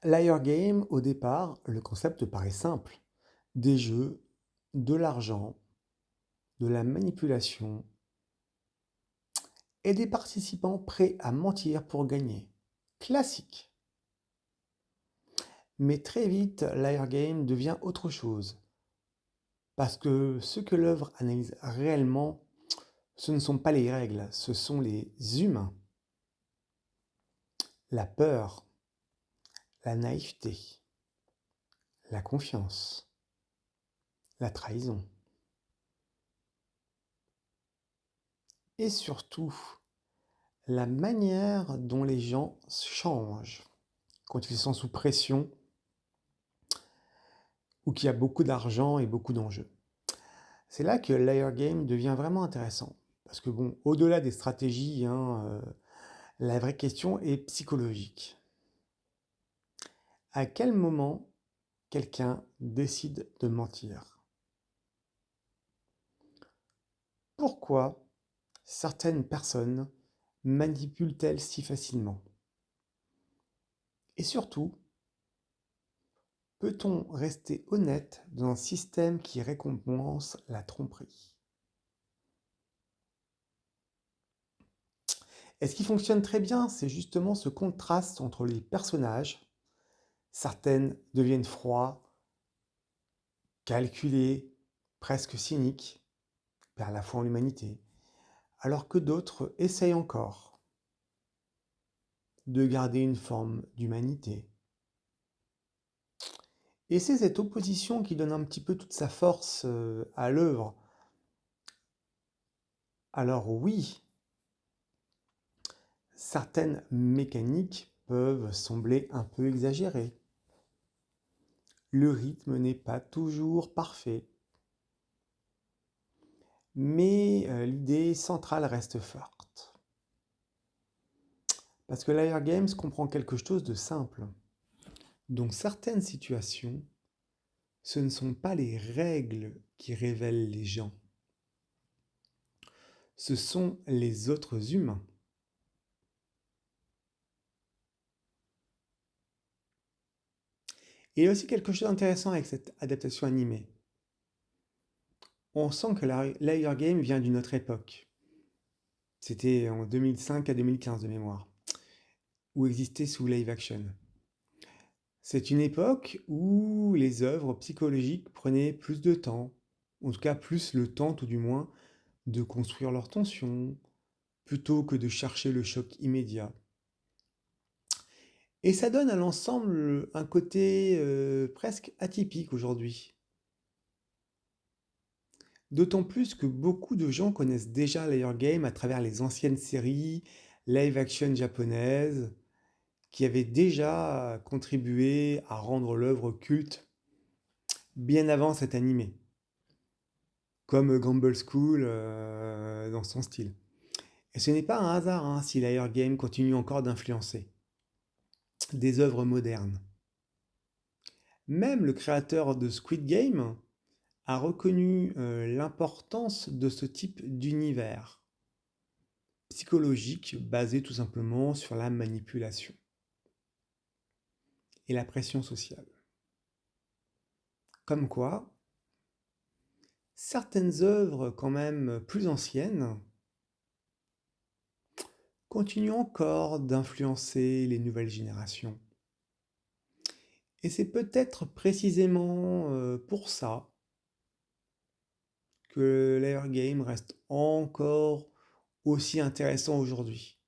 L'Air Game, au départ, le concept paraît simple. Des jeux, de l'argent, de la manipulation et des participants prêts à mentir pour gagner. Classique. Mais très vite, l'Air Game devient autre chose. Parce que ce que l'œuvre analyse réellement, ce ne sont pas les règles, ce sont les humains. La peur, la naïveté, la confiance, la trahison. Et surtout, la manière dont les gens changent quand ils sont sous pression ou qu'il y a beaucoup d'argent et beaucoup d'enjeux. C'est là que l'Air Game devient vraiment intéressant. Parce que bon, au-delà des stratégies, la vraie question est psychologique. À quel moment quelqu'un décide de mentir? Pourquoi certaines personnes manipulent-elles si facilement? Et surtout, peut-on rester honnête dans un système qui récompense la tromperie? Et ce qui fonctionne très bien, c'est justement ce contraste entre les personnages. Certaines deviennent froides, calculées, presque cyniques, perdent la foi en l'humanité, alors que d'autres essayent encore de garder une forme d'humanité. Et c'est cette opposition qui donne un petit peu toute sa force à l'œuvre. Alors oui, certaines mécaniques peuvent sembler un peu exagérées. Le rythme n'est pas toujours parfait, mais l'idée centrale reste forte. Parce que l'Air Games comprend quelque chose de simple. Dans certaines situations, ce ne sont pas les règles qui révèlent les gens, ce sont les autres humains. Et il y a aussi quelque chose d'intéressant avec cette adaptation animée. On sent que l'Air Game vient d'une autre époque. C'était en 2005 à 2015 de mémoire, où existait sous live action. C'est une époque où les œuvres psychologiques prenaient plus de temps, en tout cas plus le temps tout du moins, de construire leurs tensions, plutôt que de chercher le choc immédiat. Et ça donne à l'ensemble un côté presque atypique aujourd'hui. D'autant plus que beaucoup de gens connaissent déjà l'Air Game à travers les anciennes séries live action japonaises, qui avaient déjà contribué à rendre l'œuvre culte bien avant cet animé, comme Gumball School dans son style. Et ce n'est pas un hasard si l'Air Game continue encore d'influencer des œuvres modernes. Même le créateur de Squid Game a reconnu l'importance de ce type d'univers psychologique basé tout simplement sur la manipulation et la pression sociale. Comme quoi, certaines œuvres quand même plus anciennes continuent encore d'influencer les nouvelles générations. Et c'est peut-être précisément pour ça que l'Air Game reste encore aussi intéressant aujourd'hui.